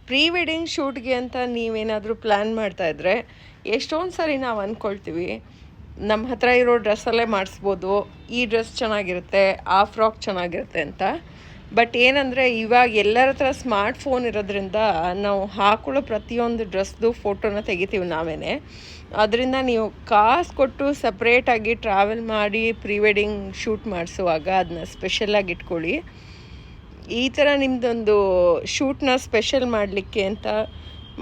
Pre wedding ಶೂಟ್ಗೆ ಅಂತ ನೀವೇನಾದರೂ plan ಮಾಡ್ತಾಯಿದ್ರೆ ಎಷ್ಟೊಂದು ಸಾರಿ ನಾವು ಅಂದ್ಕೊಳ್ತೀವಿ ನಮ್ಮ ಹತ್ರ ಇರೋ ಡ್ರೆಸ್ಸಲ್ಲೇ ಮಾಡಿಸ್ಬೋದು, ಈ ಡ್ರೆಸ್ ಚೆನ್ನಾಗಿರುತ್ತೆ, ಆ ಫ್ರಾಕ್ ಚೆನ್ನಾಗಿರುತ್ತೆ ಅಂತ. ಬಟ್ ಏನಂದರೆ ಇವಾಗ ಎಲ್ಲರ ಹತ್ರ ಸ್ಮಾರ್ಟ್ ಫೋನ್ ಇರೋದ್ರಿಂದ ನಾವು ಹಾಕೊಳ್ಳೋ ಪ್ರತಿಯೊಂದು ಡ್ರೆಸ್ದು ಫೋಟೋನ ತೆಗಿತೀವಿ ನಾವೇ. ಅದರಿಂದ ನೀವು ಕಾಸು ಕೊಟ್ಟು ಸಪ್ರೇಟಾಗಿ ಟ್ರಾವೆಲ್ ಮಾಡಿ ಪ್ರೀ ವೆಡ್ಡಿಂಗ್ ಶೂಟ್ ಮಾಡಿಸುವಾಗ ಅದನ್ನ ಸ್ಪೆಷಲಾಗಿ ಇಟ್ಕೊಳ್ಳಿ. ಈ ಥರ ನಿಮ್ಮದೊಂದು ಶೂಟ್ನ ಸ್ಪೆಷಲ್ ಮಾಡಲಿಕ್ಕೆ ಅಂತ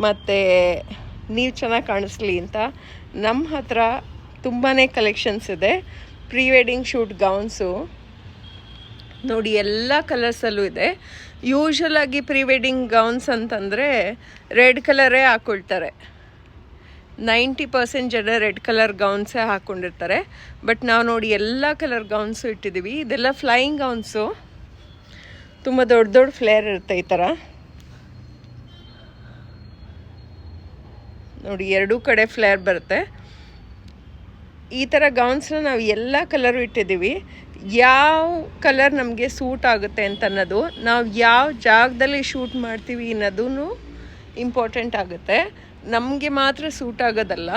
ಮತ್ತು ನೀವು ಚೆನ್ನಾಗಿ ಕಾಣಿಸ್ಲಿ ಅಂತ ನಮ್ಮ ಹತ್ರ ತುಂಬಾ ಕಲೆಕ್ಷನ್ಸ್ ಇದೆ. ಪ್ರೀ ವೆಡ್ಡಿಂಗ್ ಶೂಟ್ ಗೌನ್ಸು ನೋಡಿ ಎಲ್ಲ ಕಲರ್ಸಲ್ಲೂ ಇದೆ. ಯೂಶ್ವಲಾಗಿ ಪ್ರೀ ವೆಡ್ಡಿಂಗ್ ಗೌನ್ಸ್ ಅಂತಂದರೆ ರೆಡ್ ಕಲರೇ ಹಾಕ್ಕೊಳ್ತಾರೆ. 90% ಜನ ರೆಡ್ ಕಲರ್ ಗೌನ್ಸೇ ಹಾಕ್ಕೊಂಡಿರ್ತಾರೆ. ಬಟ್ ನಾವು ನೋಡಿ ಎಲ್ಲ ಕಲರ್ ಗೌನ್ಸು ಇಟ್ಟಿದ್ದೀವಿ. ಇದೆಲ್ಲ ಫ್ಲೈಯಿಂಗ್ ಗೌನ್ಸು, ತುಂಬ ದೊಡ್ಡ ದೊಡ್ಡ ಫ್ಲೇರ್ ಇರುತ್ತೆ. ಈ ಥರ ನೋಡಿ ಎರಡೂ ಕಡೆ ಫ್ಲೇರ್ ಬರುತ್ತೆ. ಈ ಥರ ಗೌನ್ಸ್ನ ನಾವು ಎಲ್ಲ ಕಲರು ಇಟ್ಟಿದ್ದೀವಿ. ಯಾವ ಕಲರ್ ನಮಗೆ ಸೂಟ್ ಆಗುತ್ತೆ ಅಂತ ಅನ್ನೋದು, ನಾವು ಯಾವ ಜಾಗದಲ್ಲಿ ಶೂಟ್ ಮಾಡ್ತೀವಿ ಅನ್ನೋದೂ ಇಂಪಾರ್ಟೆಂಟ್ ಆಗುತ್ತೆ. ನಮಗೆ ಮಾತ್ರ ಸೂಟ್ ಆಗೋದಲ್ಲ,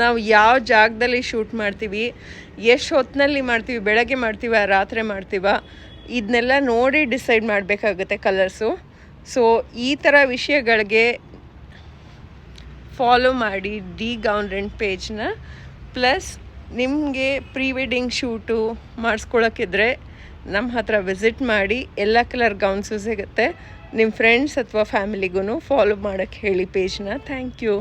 ನಾವು ಯಾವ ಜಾಗದಲ್ಲಿ ಶೂಟ್ ಮಾಡ್ತೀವಿ, ಎಷ್ಟು ಹೊತ್ತಿನಲ್ಲಿ ಮಾಡ್ತೀವಿ, ಬೆಳಗ್ಗೆ ಮಾಡ್ತೀವ ರಾತ್ರಿ ಮಾಡ್ತೀವ, ಇದನ್ನೆಲ್ಲ ನೋಡಿ ಡಿಸೈಡ್ ಮಾಡಬೇಕಾಗುತ್ತೆ ಕಲರ್ಸು. ಸೊ ಈ ಥರ ವಿಷಯಗಳಿಗೆ ಫಾಲೋ ಮಾಡಿ ಡಿ ಗೌನ್ ರೆಂಟ್ ಪೇಜ್ನ. ಪ್ಲಸ್ ನಿಮಗೆ ಪ್ರೀ ವೆಡ್ಡಿಂಗ್ ಶೂಟು ಮಾಡಿಸ್ಕೊಳಕ್ಕಿದ್ರೆ ನಮ್ಮ ಹತ್ರ ವಿಸಿಟ್ ಮಾಡಿ. ಎಲ್ಲ ಕಲರ್ ಗೌನ್ಸು ಸಿಗುತ್ತೆ. ನಿಮ್ಮ ಫ್ರೆಂಡ್ಸ್ ಅಥವಾ ಫ್ಯಾಮಿಲಿಗೂ ಫಾಲೋ ಮಾಡೋಕ್ಕೆ ಹೇಳಿ ಪೇಜ್ನ. Thank you.